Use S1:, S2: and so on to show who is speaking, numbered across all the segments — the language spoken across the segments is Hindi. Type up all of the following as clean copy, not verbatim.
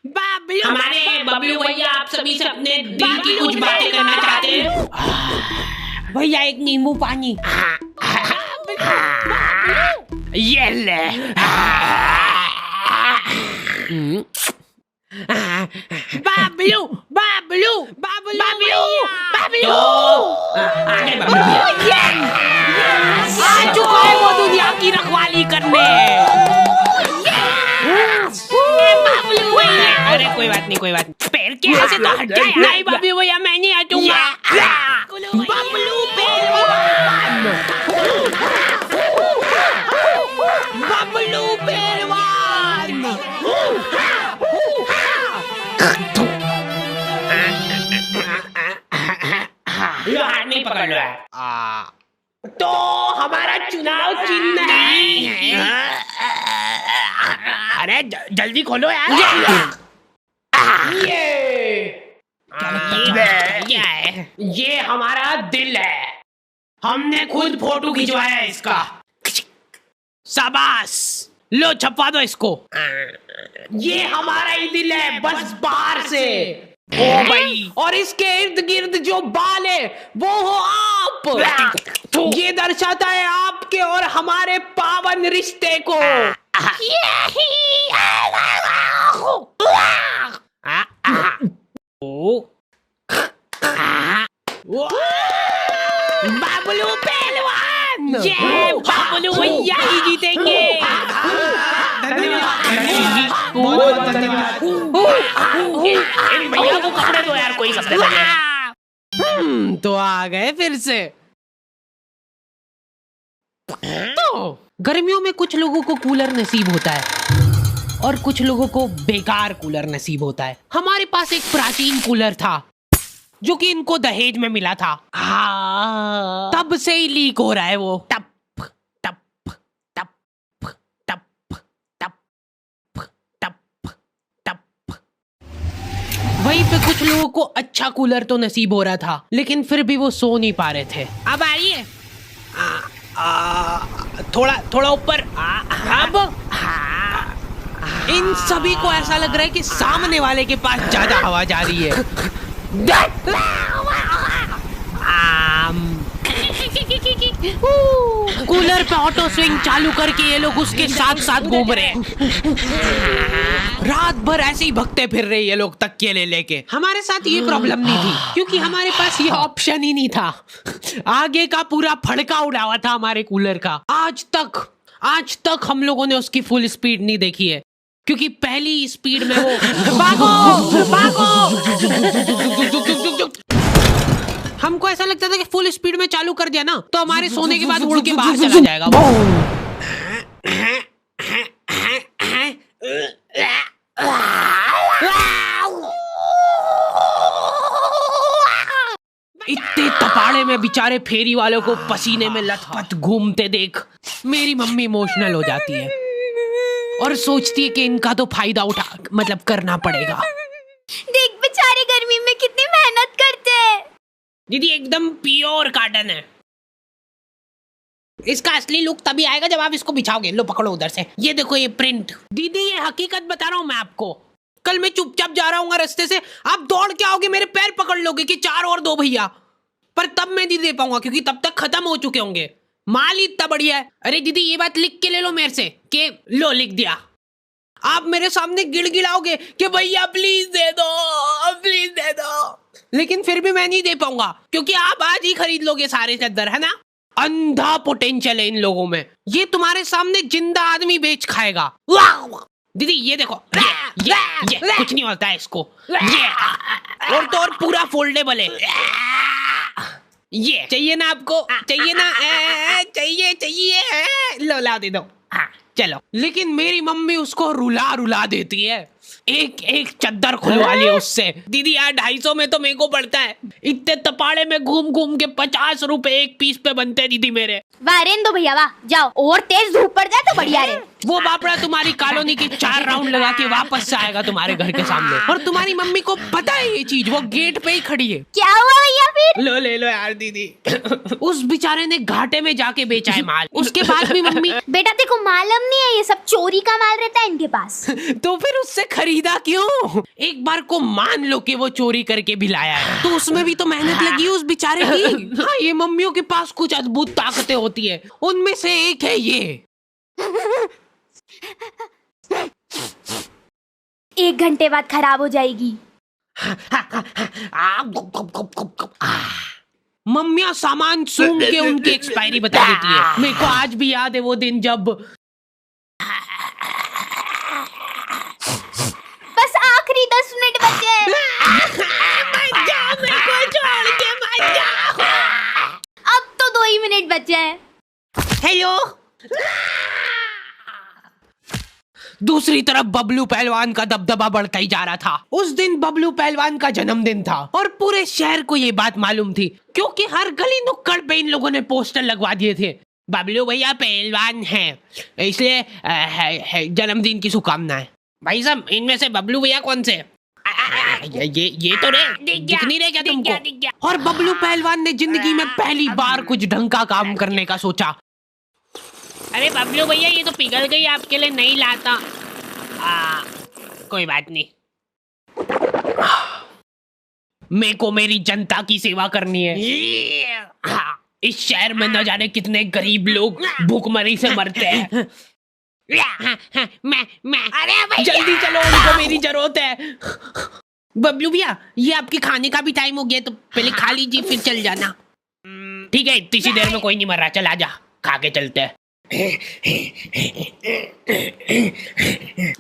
S1: बबलू,
S2: हमारे बबलू भैया आप सभी से अपने दिल की कुछ बातें करना चाहते हैं।
S1: भैया एक नींबू पानी।
S2: ये ले।
S1: बबलू, बबलू, बबलू, बबलू,
S2: आगे बबलू भैया।
S1: आ चुका है वो दुनिया की रखवाली करने।
S2: अरे कोई बात नहीं, कोई बात नहीं।
S1: पैर के ऐसे तो हट जाए। नहीं बबलू भैया, मैं नहीं हटूंगा। बबलू पहलवान, बबलू पहलवान।
S2: लो हाथ नहीं पकड़ लो यार।
S1: तो हमारा चुनाव चिन्ह है।
S2: अरे जल्दी खोलो यार।
S1: क्या है?
S2: ये हमारा दिल है। हमने खुद फोटो खिंचवाया है इसका।
S1: शाबाश, लो छपवा दो इसको।
S2: ये हमारा ही दिल है, बस बाहर से।
S1: ओ भाई, और इसके इर्द गिर्द जो बाल है वो हो आप। ये दर्शाता है आपके और हमारे पावन रिश्ते को। बबलू पहलवान, ये बबलू भैया ही जीतेंगे।
S2: इन भैया को कपड़े दो यार, कोई कपड़े दो।
S1: तो आ गए फिर से। तो गर्मियों में कुछ लोगों को कूलर नसीब होता है और कुछ लोगों को बेकार कूलर नसीब होता है। हमारे पास एक प्राचीन कूलर था जो कि इनको दहेज में मिला था। तब से ही लीक हो रहा है वो। टप टप टप टप टप टप टप। वहीं पे कुछ लोगों को अच्छा कूलर तो नसीब हो रहा था, लेकिन फिर भी वो सो नहीं पा रहे थे। अब आ रही है थोड़ा थोड़ा ऊपर। अब इन सभी को ऐसा लग रहा है कि सामने वाले के पास ज्यादा हवा जा रही है। कूलर पे ऑटो स्विंग चालू करके ये लोग उसके साथ साथ घूम रहे हैं। रात भर ऐसे ही भगते फिर रहे ये लोग तकिए ले लेके। हमारे साथ ये प्रॉब्लम नहीं थी क्योंकि हमारे पास ये ऑप्शन ही नहीं था। आगे का पूरा फड़का उड़ा हुआ था हमारे कूलर का। आज तक हम लोगों ने उसकी फुल स्पीड नहीं देखी है क्योंकि पहली स्पीड में वो भागो। हमको ऐसा लगता था कि फुल स्पीड में चालू कर दिया ना तो हमारे सोने के बाद उड़ के बाहर चला जाएगा। इतने तपाड़े में बेचारे फेरी वालों को पसीने में लथपथ घूमते देख मेरी मम्मी इमोशनल हो जाती है और सोचती है कि इनका तो फायदा करना पड़ेगा।
S3: देख बेचारे गर्मी में कितनी मेहनत करते हैं।
S1: दीदी एकदम प्योर कॉटन है। इसका असली लुक तभी आएगा जब आप इसको बिछाओगे। लो पकड़ो उधर से, ये देखो ये प्रिंट। दीदी ये हकीकत बता रहा हूँ मैं आपको। कल मैं चुपचाप जा रहा हूँ रास्ते से, आप दौड़ के आओगे मेरे पैर पकड़ लोगे कि 4 और 2 भैया, पर तब मैं नहीं दे पाऊंगा क्योंकि तब तक खत्म हो चुके होंगे। माल ही इतना बढ़िया है। अरे दीदी ये बात लिख के ले लो मेरे से कि लो लिख दिया। आप मेरे सामने गिड़गिड़ाओगे कि भैया प्लीज दे दो, लेकिन फिर भी मैं नहीं दे पाऊंगा क्योंकि आप आज ही खरीद लोगे सारे चद्दर, है ना। अंधा पोटेंशियल है इन लोगों में। ये तुम्हारे सामने जिंदा आदमी बेच खाएगा। दीदी ये देखो, ये कुछ नहीं होता है इसको। ये और तो और पूरा फोल्डेबल है। ये चाहिए ना आपको? चाहिए ना? चाहिए। लो ला दे दो। चलो। लेकिन मेरी मम्मी उसको रुला देती है। एक चद्दर खुलवा लिया उससे। दीदी यार 250 में तो मेरे को पड़ता है। इतने तपाड़े में घूम के 50 रुपए एक पीस पे बनते दीदी मेरे।
S3: वाह रेन दो भैया वाह, जाओ और तेज धूप पड़ जाए तो बढ़िया रहे।
S1: वो बापड़ा तुम्हारी कॉलोनी के 4 राउंड लगा के वापस से आएगा तुम्हारे घर के सामने, और तुम्हारी मम्मी को पता है ये चीज, वो गेट पे ही खड़ी है।
S3: क्या हुआ भैया फिर?
S1: लो ले लो यार दीदी। उस बेचारे ने घाटे में जाके बेचा है माल, उसके बाद भी मम्मी
S3: बेटा देखो मालूम नहीं है, ये सब चोरी का माल रहता है इनके पास।
S1: तो फिर उससे खरीदा क्यों? एक बार को मान लो कि वो चोरी करके भी लाया है, तो उसमें भी तो मेहनत लगी है उस बेचारे की। हाँ, ये मम्मियों के पास कुछ अद्भुत ताकतें होती है, उनमें से एक है ये।
S3: 1 घंटे बाद खराब हो जाएगी।
S1: मम्मियाँ सामान सूंघ के उनकी एक्सपायरी बता देती है। मेरे को आज भी याद है वो दिन जब
S3: बस आखिरी 10 मिनट बचे हैं।
S1: मेरे को छोड़ के मत जाओ।
S3: अब तो 2 ही मिनट बचे हैं।
S1: हेलो। दूसरी तरफ बबलू पहलवान का दबदबा बढ़ता ही जा रहा था। उस दिन बबलू पहलवान का जन्मदिन था और पूरे शहर को ये बात मालूम थी, क्योंकि हर गली नुक्कड़ पे इन लोगों ने पोस्टर लगवा दिए थे, बबलू भैया पहलवान हैं, इसलिए जन्मदिन की शुभकामनाएं। भाई साहब, इनमें से बबलू भैया कौन से? ये तो दिख नहीं रहे क्या तुमको? और बबलू पहलवान ने जिंदगी में पहली बार कुछ ढंग का काम करने का सोचा।
S2: अरे बबलू भैया, ये तो पिघल गई, आपके लिए नहीं लाता। कोई बात नहीं।
S1: मेरे को मेरी जनता की सेवा करनी है। इस शहर में न जाने कितने गरीब लोग भूखमरी से मरते हैं।
S2: मैं अरे भैया,
S1: जल्दी चलो, उनको मेरी जरूरत है। बबलू भैया, ये आपके खाने का भी टाइम हो गया, तो पहले खा लीजिए फिर चल जाना। ठीक है, इतनी सी देर में कोई नहीं मर रहा, चल आजा, खा के चलते हैं।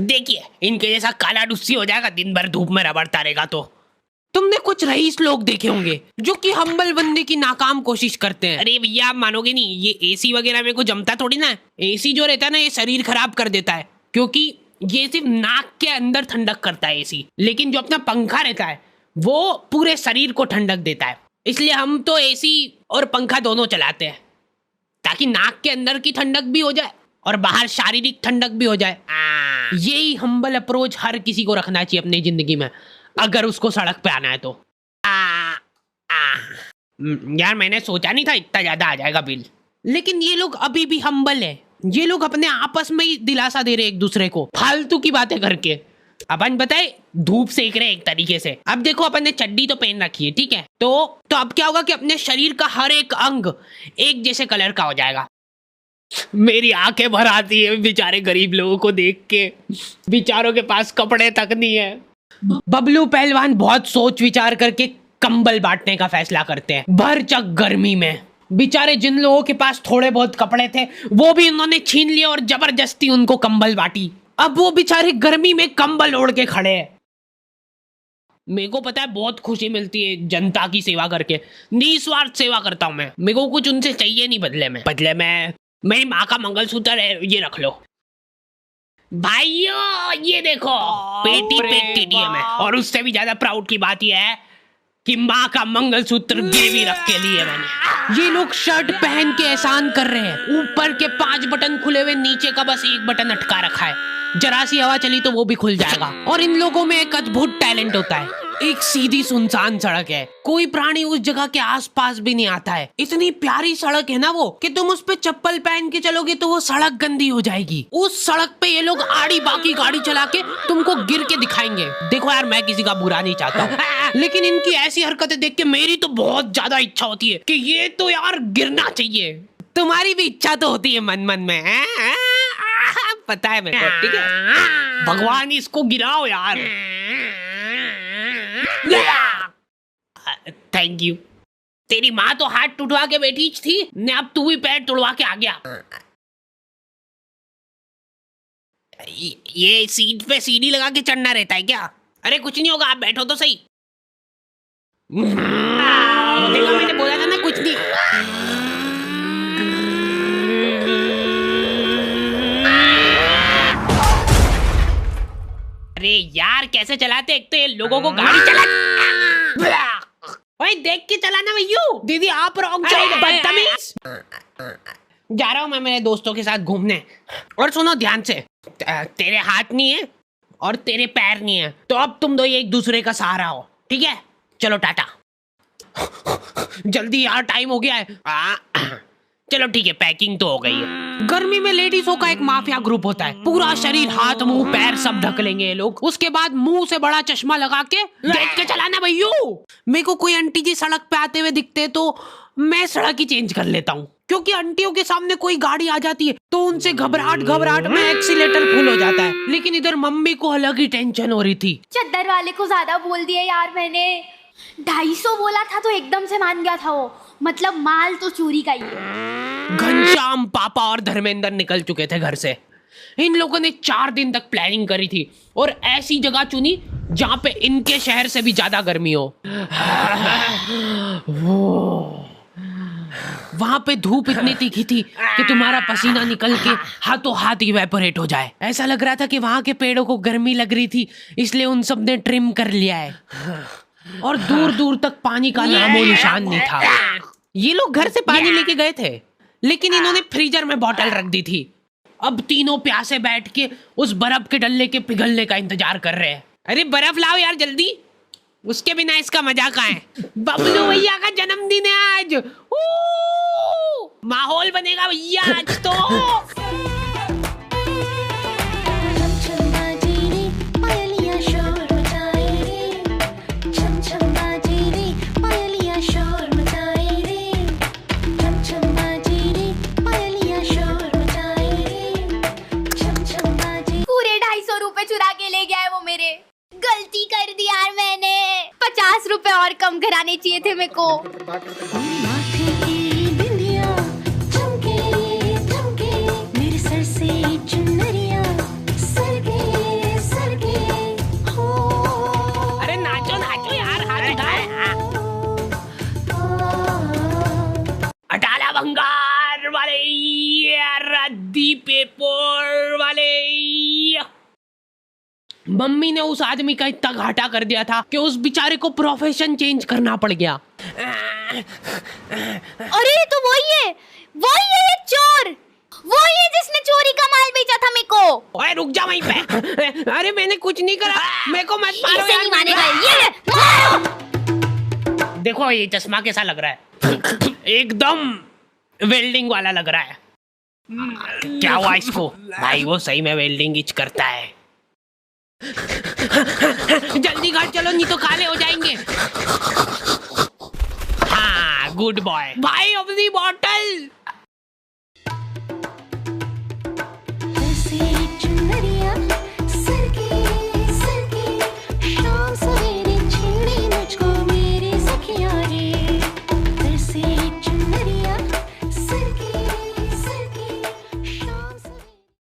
S1: देखिए, इनके जैसा काला डुस्सी हो जाएगा, दिन भर धूप में रबड़ता रहेगा। तो तुमने कुछ रईस लोग देखे होंगे जो कि हम्बल बनने की नाकाम कोशिश करते हैं।
S2: अरे भैया, आप मानोगे नहीं, ये एसी वगैरह में को जमता थोड़ी ना।
S1: एसी जो रहता है ना, ये शरीर खराब कर देता है, क्योंकि ये सिर्फ नाक के अंदर ठंडक करता है एसी, लेकिन जो अपना पंखा रहता है वो पूरे शरीर को ठंडक देता है। इसलिए हम तो एसी और पंखा दोनों चलाते हैं, ताकि नाक के अंदर की ठंडक भी हो जाए और बाहर शारीरिक ठंडक भी हो जाए। यही हम्बल अप्रोच हर किसी को रखना चाहिए अपनी जिंदगी में, अगर उसको सड़क पे आना है तो। यार, मैंने सोचा नहीं था इतना ज्यादा आ जाएगा बिल, लेकिन ये लोग अभी भी हम्बल है। ये लोग अपने आपस में ही दिलासा दे रहे एक दूसरे को, फालतू की बातें करके। अपन बताए धूप सेक रहे एक तरीके से। अब देखो, अपन ने चड्डी तो पहन रखी है, ठीक है, तो अब क्या होगा कि अपने शरीर का हर एक अंग एक जैसे कलर का हो जाएगा। मेरी आंखें भर आती है बेचारे गरीब लोगों को देख के, बेचारों के पास कपड़े तक नहीं है। बबलू पहलवान बहुत सोच विचार करके कंबल बांटने का फैसला करते हैं भरचक गर्मी में। बेचारे जिन लोगों के पास थोड़े बहुत कपड़े थे वो भी उन्होंने छीन लिए और जबरदस्ती उनको कंबल बांटी। अब वो बेचारे गर्मी में कंबल ओढ़ के खड़े हैं। मेरे को पता है बहुत खुशी मिलती है जनता की सेवा करके, निस्वार्थ सेवा करता हूँ मैं। मेरे को कुछ उनसे चाहिए नहीं बदले में मेरी माँ का मंगलसूत्र है, ये रख लो। भाइयों, ये देखो, पेटी पे टीडीएम है, और उससे भी ज्यादा प्राउड की बात यह है कि माँ का मंगलसूत्र गिरवी रख के लिए मैंने। ये लोग शर्ट पहन के एहसान कर रहे हैं, ऊपर के 5 बटन खुले हुए, नीचे का बस 1 बटन अटका रखा है। जरा सी हवा चली तो वो भी खुल जाएगा। और इन लोगों में एक अद्भुत टैलेंट होता है। एक सीधी सुनसान सड़क है, कोई प्राणी उस जगह के आसपास भी नहीं आता है। इतनी प्यारी सड़क है ना वो, कि तुम उस पे चप्पल पहन के चलोगे तो वो सड़क गंदी हो जाएगी। उस सड़क पे ये लोग आड़ी बाकी गाड़ी चला के तुमको गिर के दिखाएंगे। देखो यार, मैं किसी का बुरा नहीं चाहता हूँ, लेकिन इनकी ऐसी हरकतें देख के मेरी तो बहुत ज्यादा इच्छा होती है कि ये तो यार गिरना चाहिए। तुम्हारी भी इच्छा तो होती है मन मन में, पता है मेरे को, ठीक है? भगवान इसको गिराओ यार। Thank you. तेरी माँ तो हाथ टूटवा के बैठी थी ने, अब तू भी पैर तोड़वा के आ गया। ये सीट पे सीढ़ी लगा के चढ़ना रहता है क्या? अरे कुछ नहीं होगा, आप बैठो तो सही। देखो, मैंने बोला था ना कुछ नहीं। अरे यार, कैसे चलाते? एक तो ये लोगों को गाड़ी चला। ओए, देख के चलाना भैया। दीदी, आप रॉन्ग साइड, बदतमीज। जा रहा हूँ मैं मेरे दोस्तों के साथ घूमने। और सुनो ध्यान से, तेरे हाथ नहीं है और तेरे पैर नहीं है, तो अब तुम दो एक दूसरे का सहारा हो, ठीक है? चलो टाटा। जल्दी यार, टाइम हो गया है। चलो ठीक है, पैकिंग तो हो गई है। गर्मी में लेडीजों का एक माफिया ग्रुप होता है, पूरा शरीर, हाथ मुंह पैर सब ढक लेंगे ये लोग। उसके बाद मुंह से बड़ा चश्मा लगा के देख के चलाना भैया। मेरे को कोई आंटी जी सड़क पे आते हुए दिखते तो मैं सड़क ही चेंज कर लेता हूँ, क्योंकि आंटियों के सामने कोई गाड़ी आ जाती है तो उनसे घबराहट में एक्सीलेटर फुल हो जाता है। लेकिन इधर मम्मी को अलग ही टेंशन हो रही थी।
S3: चद्दर वाले को ज्यादा बोल दिया यार मैंने। 250 बोला था तो एकदम से मान गया था वो, मतलब माल तो चोरी का ही है।
S1: घनश्याम, पापा और धर्मेंद्र निकल चुके थे घर से। इन लोगों ने 4 दिन तक प्लानिंग करी थी और ऐसी जगह चुनी जहां पे इनके शहर से भी ज्यादा गर्मी हो। वहां पे धूप इतनी तीखी थी कि तुम्हारा पसीना निकल के हाथों हाथ इवेपोरेट हो जाए। ऐसा लग रहा था कि वहां के पेड़ों को गर्मी लग रही थी, इसलिए उन सब ने ट्रिम कर लिया है और दूर दूर तक पानी का नामो निशान नहीं था। ये लोग घर से पानी लेके गए थे, लेकिन इन्होंने फ्रीजर में बोतल रख दी थी। अब तीनों प्यासे बैठ के उस बर्फ के डल्ले के पिघलने का इंतजार कर रहे हैं। अरे बर्फ लाओ यार जल्दी, उसके बिना इसका मजा कहाँ है। बबलू भैया का जन्मदिन है आज, माहौल बनेगा भैया आज तो।
S3: पूरे 250 रुपए चुरा के ले गया है वो मेरे। गलती कर दी यार मैंने, 50 रुपए और कम कराने चाहिए थे मेरे को।
S1: अरे नाचो नाचो यार, हाथ अटाला भंगार वाले, रद्दी पेपर वाले। मम्मी ने उस आदमी का इतना घाटा कर दिया था कि उस बेचारे को प्रोफेशन चेंज करना पड़ गया।
S3: अरे तो वही है ये चोर, वही है जिसने चोरी का माल बेचा था मेरे को।
S1: ओए रुक जा वहीं पे। अरे मैंने कुछ नहीं करा, मेरे को मत मारो
S3: इसे
S1: यार।
S3: नहीं मानेगा ये, मारो।
S1: देखो ये चश्मा कैसा लग रहा है, एकदम वेल्डिंग वाला लग रहा है। क्या हुआ इसको? भाई वो सही में वेल्डिंग इच करता है। जल्दी घर चलो नहीं तो काले हो जाएंगे। हाँ गुड बॉय। भाई अपनी बॉटल।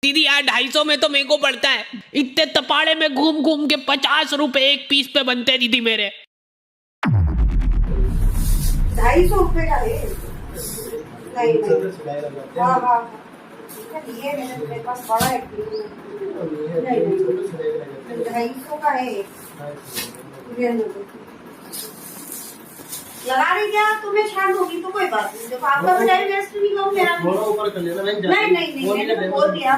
S1: दीदी यार 250 में तो मेरे को पड़ता है, इतने तपाड़े में घूम घूम के 50 रुपए एक पीस पे बनते हैं दीदी मेरे।
S4: 250 रुपए का है। नहीं हाँ हाँ ये मेरे पास बड़ा है। 250 का है। लगा रही क्या? तुम्हें छान होगी तो कोई बात नहीं, देखो आपका भी डायरेक्ट रेस्ट नहीं करूँ मेरा। ऊपर कर लेना। नहीं मैंने तो बोल दिया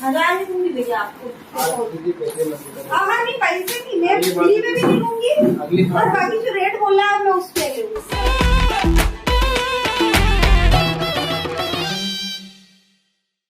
S4: 1000 दूंगी भैया आपको। हाँ नहीं पैसे की मैं फ्री में भी नहीं दूंगी, और बाकी जो रेट बोला है मैं उस पे